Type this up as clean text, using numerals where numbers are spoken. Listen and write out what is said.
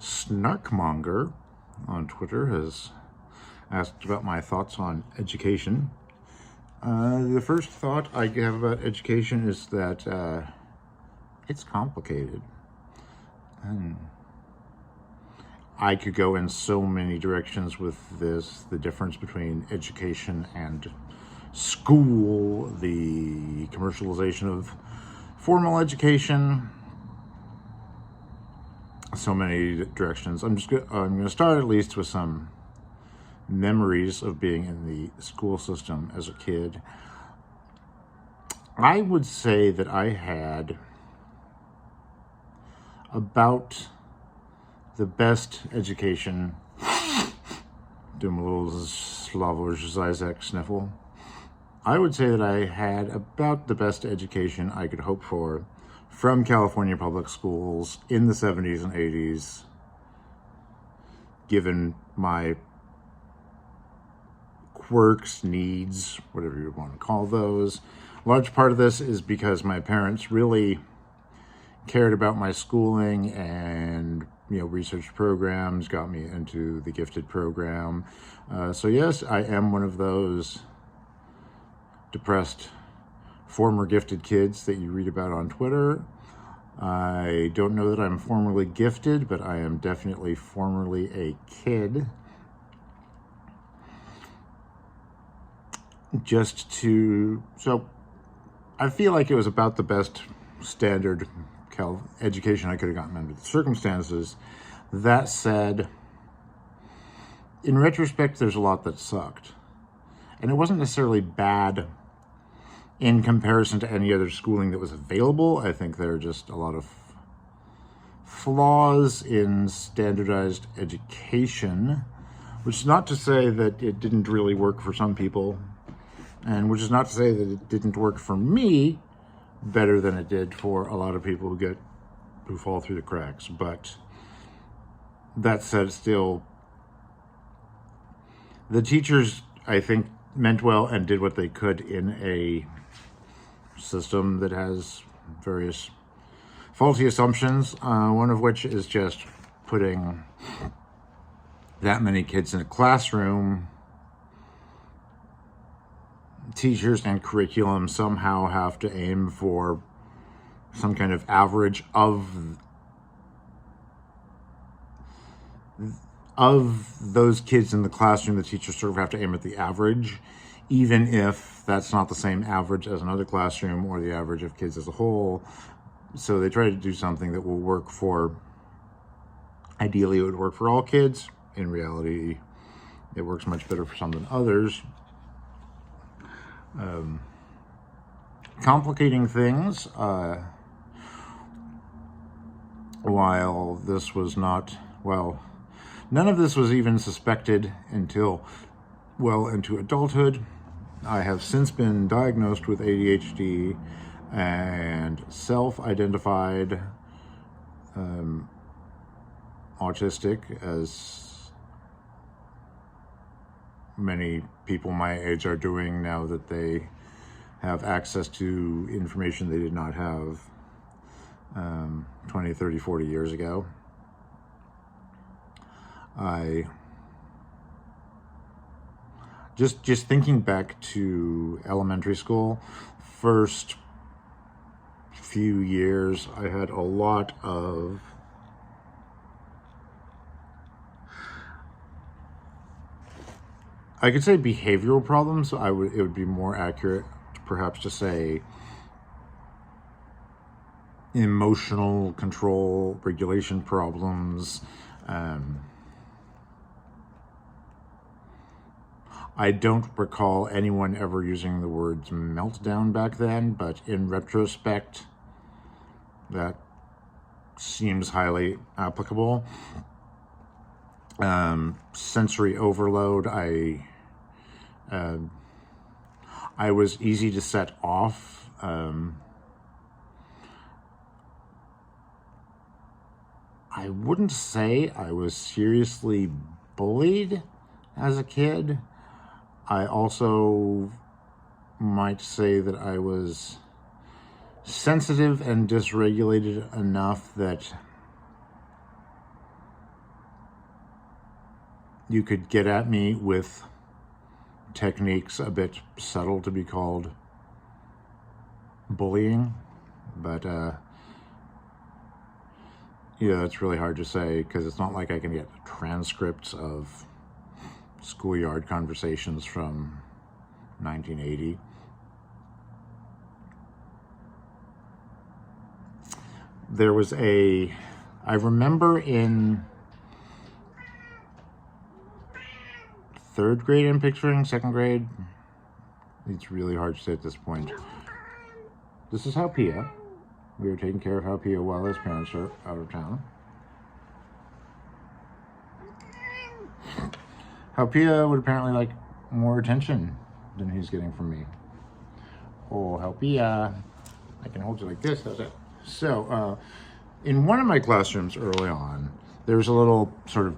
Snarkmonger on Twitter has asked about my thoughts on education. The first thought I have about education is that it's complicated. And I could go in so many directions with this, the difference between education and school, the commercialization of formal education, so many directions. I'm going to start at least with some memories of being in the school system as a kid. I would say that I had about the best education. Doing a little Slavoj Zizek sniffle. I would say that I had about the best education I could hope for from California public schools in the 70s and 80s, given my quirks, needs, whatever you want to call those. A large part of this is because my parents really cared about my schooling and research programs, got me into the gifted program. So yes, I am one of those depressed former gifted kids that you read about on Twitter. I don't know that I'm formerly gifted, but I am definitely formerly a kid. So I feel like it was about the best standard education I could have gotten under the circumstances. That said, in retrospect, there's a lot that sucked. And it wasn't necessarily bad in comparison to any other schooling that was available. I think there are just a lot of flaws in standardized education, which is not to say that it didn't really work for some people, and which is not to say that it didn't work for me better than it did for a lot of people who fall through the cracks. But that said, still, the teachers, I think, meant well and did what they could in a system that has various faulty assumptions, one of which is just putting that many kids in a classroom. Teachers and curriculum somehow have to aim for some kind of average of those kids in the classroom. The teachers sort of have to aim at the average, even if that's not the same average as another classroom or the average of kids as a whole. So they try to do something that will work for, ideally it would work for all kids. In reality, it works much better for some than others. Complicating things, while this was not, none of this was even suspected until well into adulthood. I have since been diagnosed with ADHD and self-identified autistic, as many people my age are doing now that they have access to information they did not have 20, 30, 40 years ago. I just thinking back to elementary school, first few years, I had a lot of I could say behavioral problems. It would be more accurate perhaps to say emotional control, regulation problems. I don't recall anyone ever using the words meltdown back then, but in retrospect, that seems highly applicable. Sensory overload. I was easy to set off. I wouldn't say I was seriously bullied as a kid. I also might say that I was sensitive and dysregulated enough that you could get at me with techniques a bit subtle to be called bullying, but yeah, it's really hard to say because it's not like I can get transcripts of schoolyard conversations from 1980. There was I remember in 3rd grade, I'm picturing, 2nd grade. It's really hard to say at this point. This is Halpia. We were taking care of Halpia while his parents are out of town. Halpia would apparently like more attention than he's getting from me. Oh, Halpia. I can hold you like this. How's that? So, in one of my classrooms early on, there was a little sort of